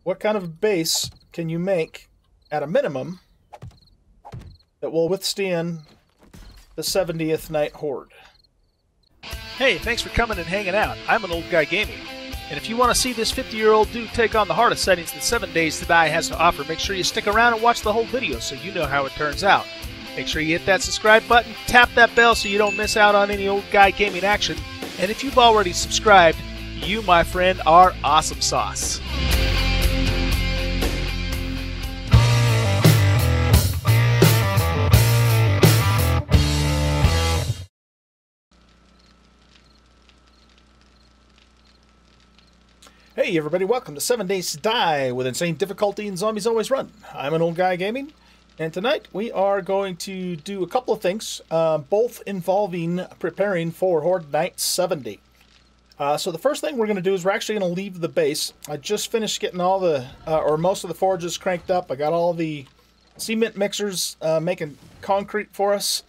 what kind of base can you make at a minimum that will withstand the 70th night horde? Hey, thanks for coming and hanging out. I'm an Oldguy Gaming. And if you want to see this 50-year-old dude take on the hardest settings that 7 Days to Die has to offer, make sure you stick around and watch the whole video so you know how it turns out. Make sure you hit that subscribe button, tap that bell so you don't miss out on any Oldguy Gaming action. And if you've already subscribed, you, my friend, are awesome sauce. Hey everybody, welcome to 7 Days to Die with insane difficulty and zombies always run. I'm an Oldguy Gaming, and tonight we are going to do a couple of things, both involving preparing for Horde Night 70. So the first thing we're going to do is we're actually going to leave the base. I just finished getting all the, or most of the forges cranked up. I got all the cement mixers making concrete for us.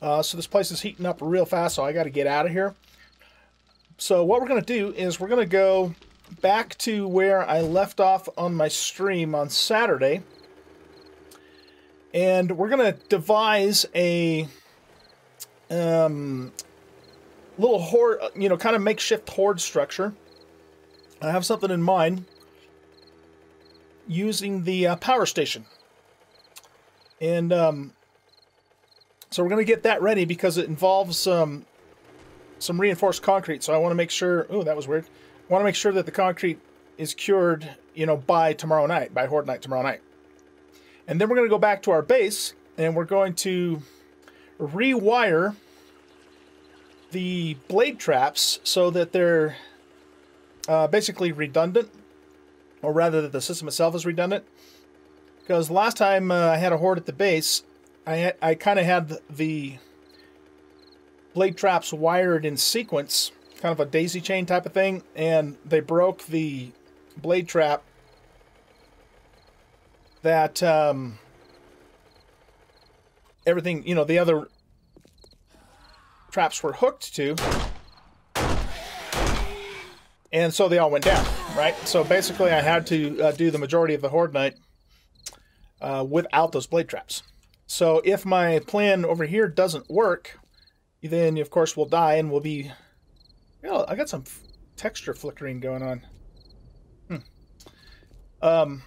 So this place is heating up real fast, so I got to get out of here. So what we're going to do is we're going to go back to where I left off on my stream on Saturday, and we're going to devise a little horde, kind of makeshift horde structure. I have something in mind using the power station, and so we're going to get that ready because it involves some reinforced concrete. So I want to make sure. Oh, that was weird. I want to make sure that the concrete is cured, by tomorrow night, by Horde Night tomorrow night. And then we're going to go back to our base, and we're going to rewire the blade traps so that they're basically redundant, or rather that the system itself is redundant. Because last time I had a horde at the base, I kind of had the blade traps wired in sequence, kind of a daisy chain type of thing, and they broke the blade trap that everything, the other traps were hooked to, and so they all went down, right? So basically I had to do the majority of the Horde Night without those blade traps. So if my plan over here doesn't work, then of course we'll die and we'll be... I got some texture flickering going on. Then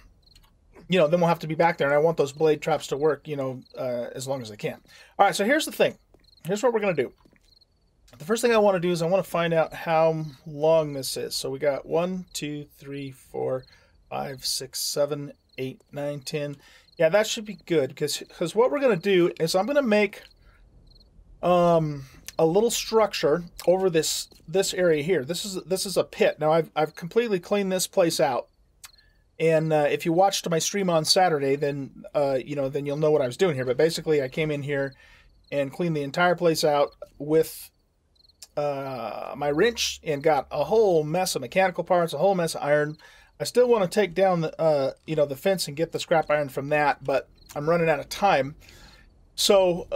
we'll have to be back there, and I want those blade traps to work, as long as they can. All right, so here's the thing. Here's what we're going to do. The first thing I want to do is I want to find out how long this is. So we got 1, 2, 3, 4, 5, 6, 7, 8, 9, 10. Yeah, that should be good, because what we're going to do is I'm going to make a little structure over this area here. This is a pit. Now I've completely cleaned this place out, and if you watched my stream on Saturday, then then you'll know what I was doing here. But basically, I came in here and cleaned the entire place out with my wrench and got a whole mess of mechanical parts, a whole mess of iron. I still want to take down the the fence and get the scrap iron from that, but I'm running out of time. So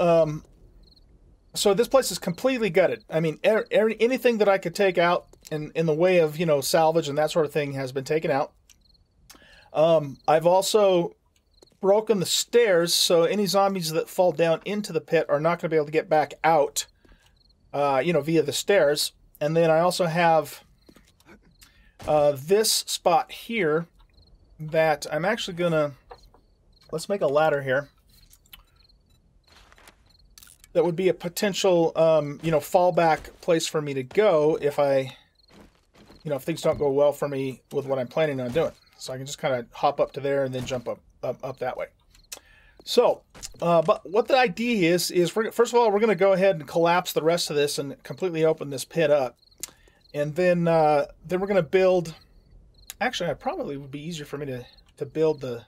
So this place is completely gutted. I mean, anything that I could take out in the way of, salvage and that sort of thing has been taken out. I've also broken the stairs, so any zombies that fall down into the pit are not going to be able to get back out, via the stairs. And then I also have this spot here that I'm actually going to... Let's make a ladder here. That would be a potential, fallback place for me to go if I, if things don't go well for me with what I'm planning on doing. So I can just kind of hop up to there and then jump up that way. So, but what the idea is first of all, we're going to go ahead and collapse the rest of this and completely open this pit up. And then we're going to build, actually, it probably would be easier for me to build the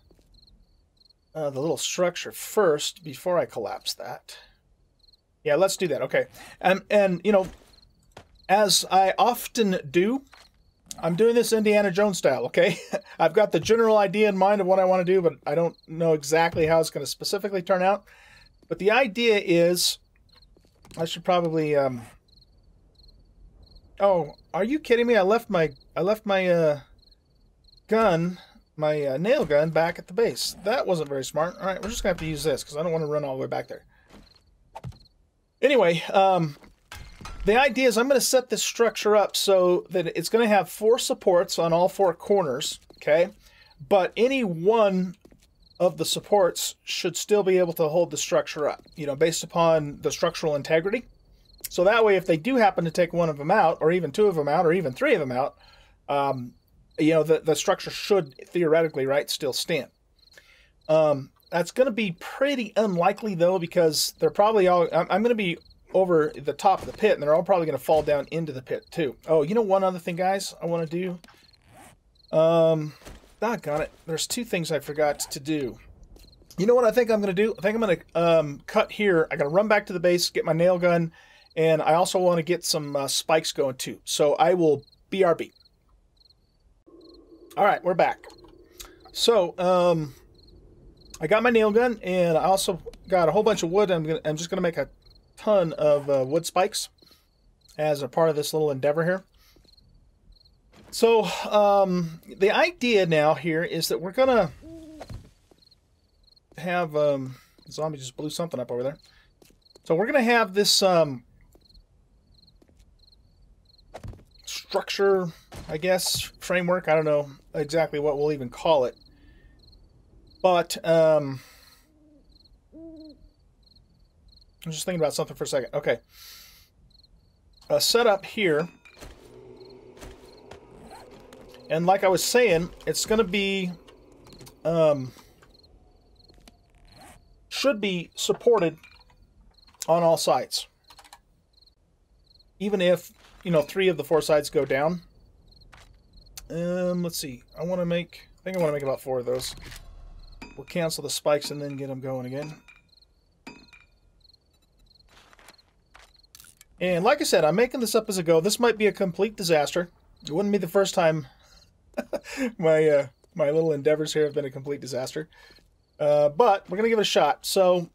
little structure first before I collapse that. Yeah, let's do that. Okay. And as I often do, I'm doing this Indiana Jones style, okay? I've got the general idea in mind of what I want to do, but I don't know exactly how it's going to specifically turn out. But the idea is, I should probably, oh, are you kidding me? I left my gun my nail gun back at the base. That wasn't very smart. All right, we're just going to have to use this because I don't want to run all the way back there. Anyway, the idea is I'm going to set this structure up so that it's going to have 4 supports on all 4 corners, okay? But any one of the supports should still be able to hold the structure up, you know, based upon the structural integrity. So that way, if they do happen to take one of them out, or even 2 of them out, or even 3 of them out, you know, the structure should theoretically, right, still stand. That's going to be pretty unlikely, though, because they're probably all... I'm going to be over the top of the pit, and they're all probably going to fall down into the pit, too. Oh, you know one other thing, guys, I want to do? Doggone it. There's 2 things I forgot to do. You know what I think I'm going to do? I think I'm going to cut here. I got to run back to the base, get my nail gun, and I also want to get some spikes going, too. So I will BRB. All right, we're back. So, I got my nail gun, and I also got a whole bunch of wood. I'm just going to make a ton of wood spikes as a part of this little endeavor here. So, the idea now here is that we're going to have... the zombie just blew something up over there. So we're going to have this structure, I guess, framework. I don't know exactly what we'll even call it. But, I'm just thinking about something for a second. Okay. Set up here. And like I was saying, it's going to be, should be supported on all sides. Even if, you know, 3 of the 4 sides go down. Let's see. I think I want to make about 4 of those. We'll cancel the spikes and then get them going again. And like I said, I'm making this up as I go. This might be a complete disaster. It wouldn't be the first time my little endeavors here have been a complete disaster. But we're going to give it a shot. So,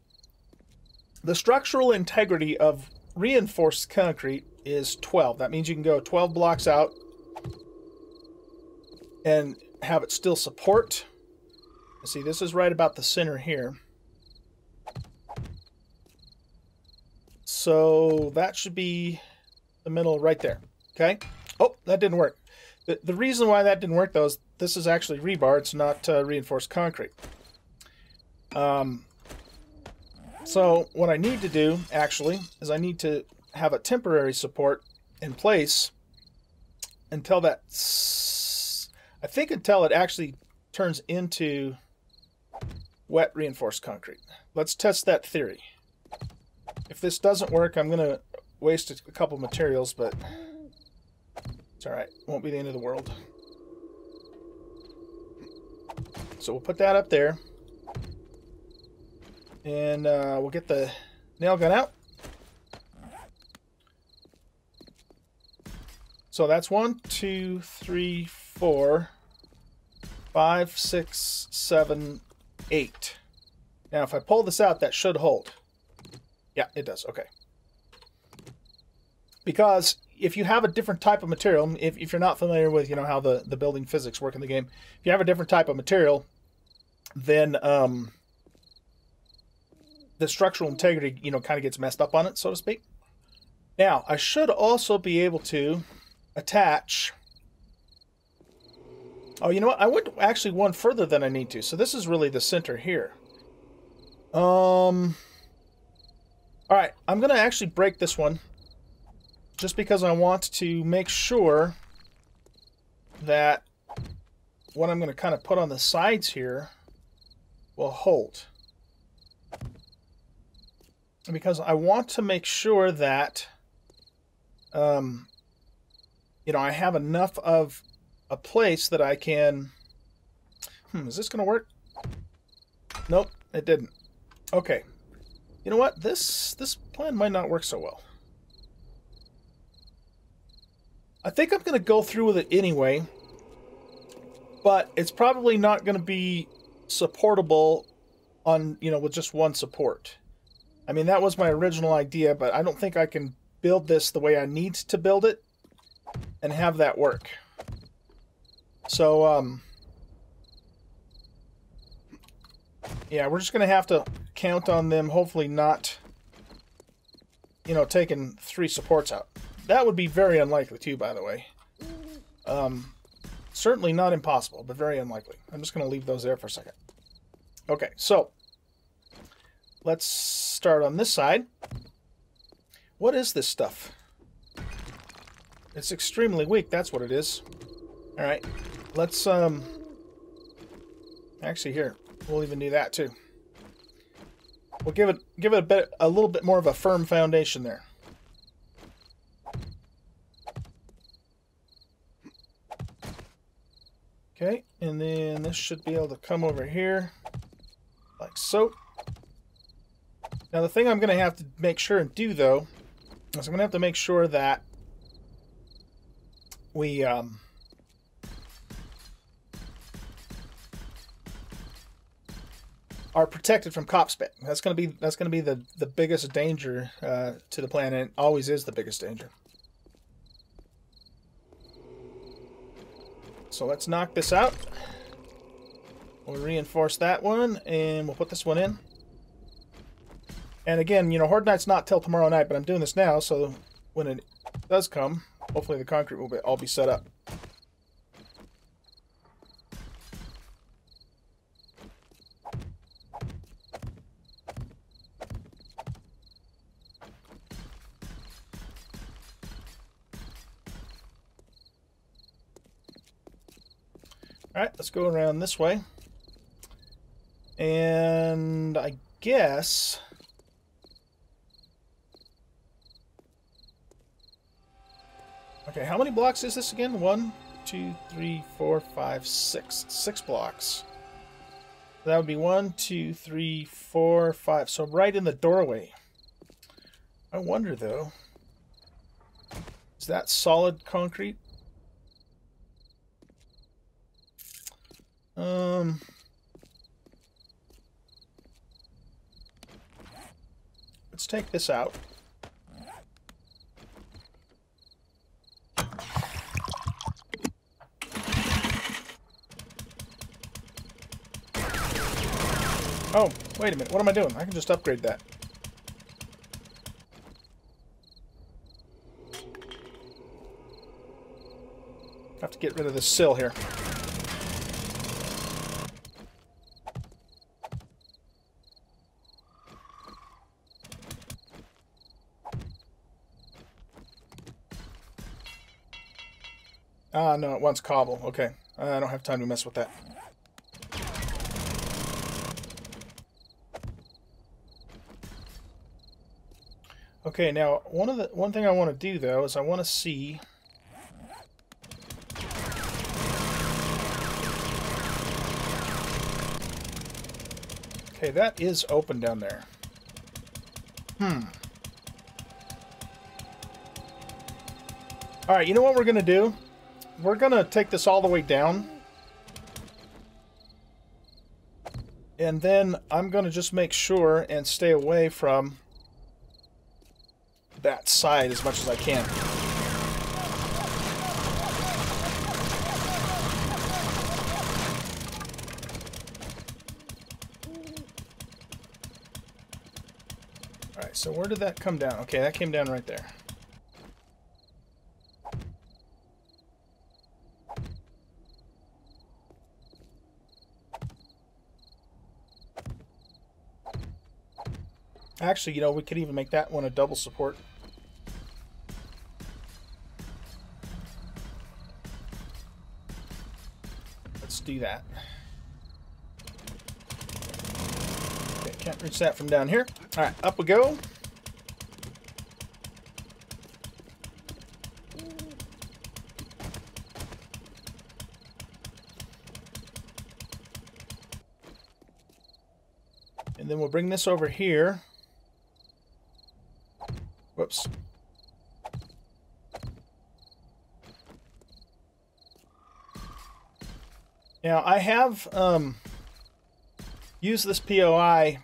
the structural integrity of reinforced concrete is 12. That means you can go 12 blocks out and have it still support. See, this is right about the center here. So that should be the middle right there. Okay? Oh, that didn't work. The reason why that didn't work, though, is this is actually rebar. It's not reinforced concrete. So what I need to do, actually, is I need to have a temporary support in place until that... I think until it actually turns into wet reinforced concrete. Let's test that theory. If this doesn't work, I'm going to waste a couple materials, but it's alright. Won't be the end of the world. So we'll put that up there. And we'll get the nail gun out. So that's 1, 2, 3, 4, 5, 6, 7, 8. Now, if I pull this out, that should hold. Yeah, it does. Okay. Because if you have a different type of material, if you're not familiar with, you know, how the building physics work in the game, if you have a different type of material, then the structural integrity, you know, kind of gets messed up on it, so to speak. Now, I should also be able to attach... Oh, you know what? I went actually one further than I need to. So this is really the center here. Alright, I'm going to actually break this one. Just because I want to make sure that what I'm going to kind of put on the sides here will hold. Because I want to make sure that, you know, I have enough of a place that I can... is this going to work? Nope, it didn't. Okay. You know what? This plan might not work so well. I think I'm going to go through with it anyway, but it's probably not going to be supportable on, you know, with just one support. I mean, that was my original idea, but I don't think I can build this the way I need to build it and have that work. So, Yeah, we're just going to have to count on them hopefully not, you know, taking 3 supports out. That would be very unlikely too, by the way. Certainly not impossible, but very unlikely. I'm just going to leave those there for a second. Okay, so let's start on this side. What is this stuff? It's extremely weak, that's what it is. Alright, let's, actually here, we'll even do that too. We'll give it a little bit more of a firm foundation there. Okay, and then this should be able to come over here, like so. Now the thing I'm going to have to make sure and do, though, is I'm going to have to make sure that we are protected from cop spit. That's going to be the biggest danger to the planet. It always is the biggest danger. So let's knock this out. We'll reinforce that one, and we'll put this one in. And again, you know, Horde Night's not till tomorrow night, but I'm doing this now, so when it does come, hopefully the concrete will all be set up. Alright, let's go around this way. And I guess... Okay, how many blocks is this again? 1, 2, 3, 4, 5, 6. 6 blocks. That would be 1, 2, 3, 4, 5. So right in the doorway. I wonder, though, is that solid concrete? Let's take this out. Oh, wait a minute. What am I doing? I can just upgrade that. I have to get rid of this sill here. Ah, no, it wants cobble. Okay. I don't have time to mess with that. Okay, now one thing I want to do though is I want to see okay, that is open down there. Alright, you know what we're going to do? We're going to take this all the way down. And then I'm going to just make sure and stay away from that side as much as I can. Alright, so where did that come down? Okay, that came down right there. Actually, you know, we could even make that one a double support. Let's do that. Okay, can't reach that from down here. Alright, up we go. And then we'll bring this over here. Whoops. Now, I have used this POI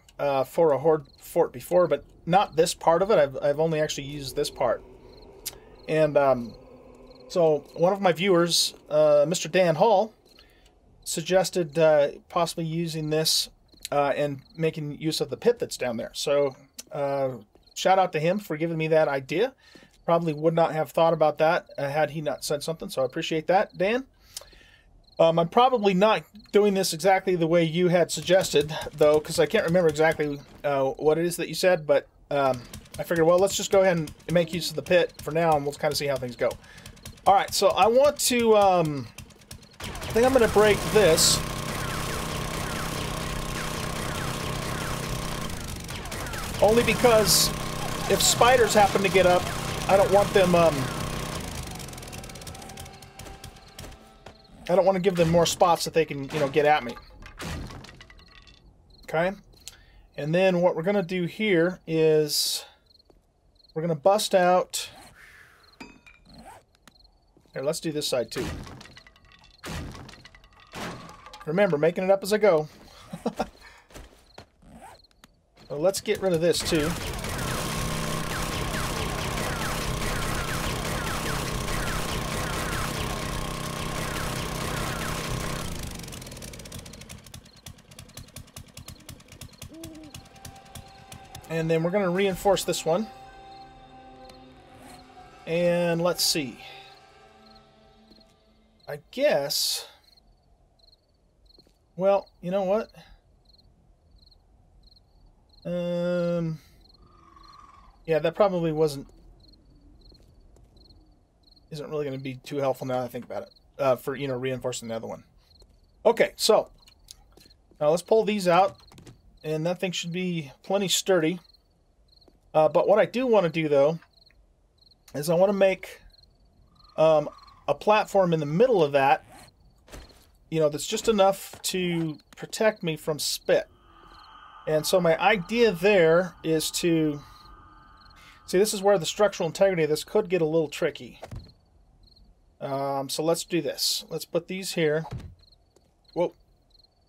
for a horde fort before, but not this part of it. I've only actually used this part. And so one of my viewers, Mr. Dan Hall, suggested possibly using this and making use of the pit that's down there. So shout out to him for giving me that idea. Probably would not have thought about that had he not said something, so I appreciate that, Dan. I'm probably not doing this exactly the way you had suggested, though, because I can't remember exactly what it is that you said, but I figured, well, let's just go ahead and make use of the pit for now, and we'll kind of see how things go. All right, so I want to, I think I'm going to break this. Only because if spiders happen to get up, I don't want them, I don't want to give them more spots that they can, you know, get at me. Okay? And then what we're going to do here is we're going to bust out... Here, let's do this side too. Remember, making it up as I go. So let's get rid of this too. And then we're going to reinforce this one. And let's see. I guess... Well, you know what? Yeah, that probably isn't really going to be too helpful now that I think about it. For, you know, reinforcing the other one. Okay, so... Now let's pull these out. And that thing should be plenty sturdy. But what I do want to do, though, is I want to make a platform in the middle of that, you know, that's just enough to protect me from spit. And so my idea there is to... See, this is where the structural integrity of this could get a little tricky. So let's do this. Let's put these here. Whoa.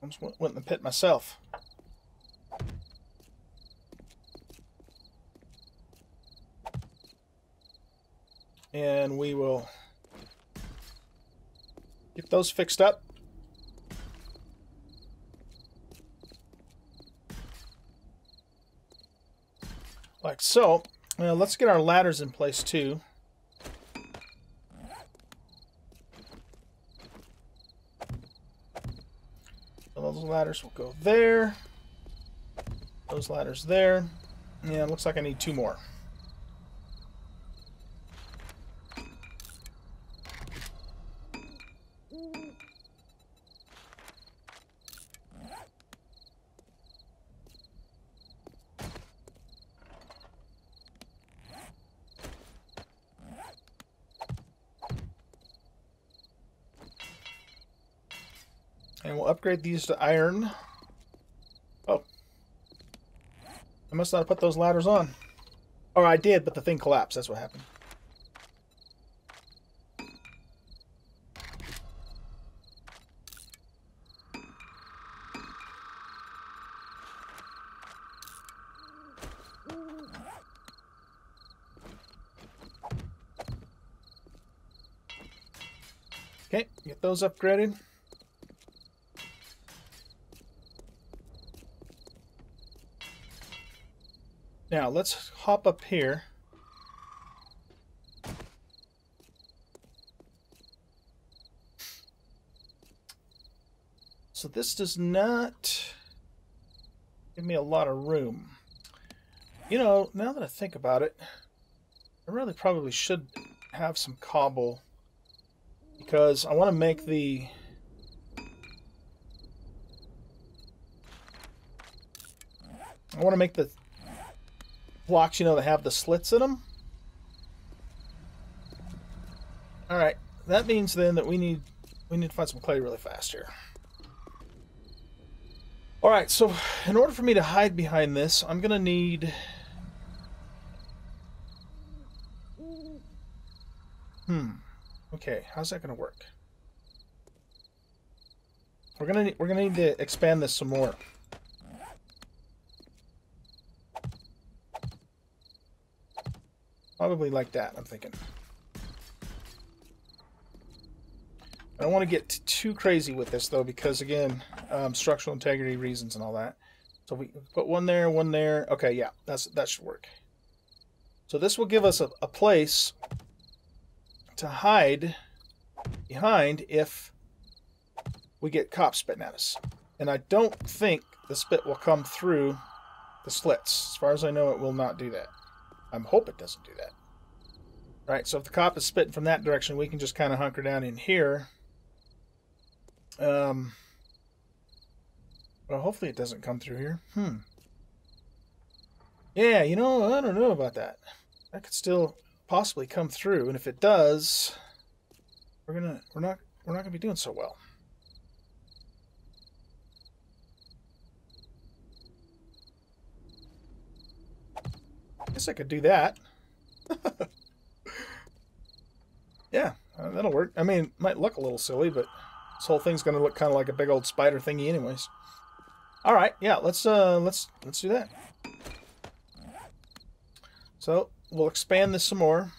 I almost went in the pit myself. And we will get those fixed up. Like so. Let's get our ladders in place too. So those ladders will go there. Those ladders there. Yeah, it looks like I need 2 more. And we'll upgrade these to iron. Oh. I must not have put those ladders on. Or I did, but the thing collapsed. That's what happened. Okay, get those upgraded. Now, let's hop up here. So this does not give me a lot of room. You know, now that I think about it, I really probably should have some cobble because I want to make the... I want to make the blocks, you know, that have the slits in them. Alright, that means then that we need to find some clay really fast here. Alright, so in order for me to hide behind this, I'm gonna need... Okay, how's that gonna work? We're gonna need to expand this some more. Probably like that, I'm thinking. I don't want to get too crazy with this, though, because, again, structural integrity reasons and all that. So we put one there, one there. Okay, yeah, that should work. So this will give us a place to hide behind if we get cops spitting at us. And I don't think the spit will come through the slits. As far as I know, it will not do that. I hope it doesn't do that. Right, so if the cop is spitting from that direction, we can just kind of hunker down in here. Well, hopefully it doesn't come through here. Yeah, you know, I don't know about that. That could still possibly come through, and if it does, we're not gonna be doing so well. I guess I could do that. Yeah, that'll work. I mean, it might look a little silly, but this whole thing's going to look kind of like a big old spider thingy anyways. All right, yeah, let's do that. So, we'll expand this some more.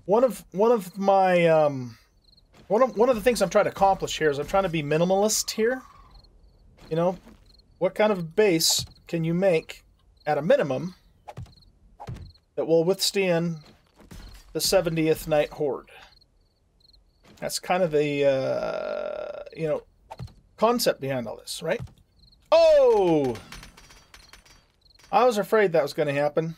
One of my one of the things I'm trying to accomplish here is I'm trying to be minimalist here. You know, what kind of base can you make at a minimum that will withstand the 70th night horde? That's kind of the you know, concept behind all this, right? Oh! I was afraid that was going to happen.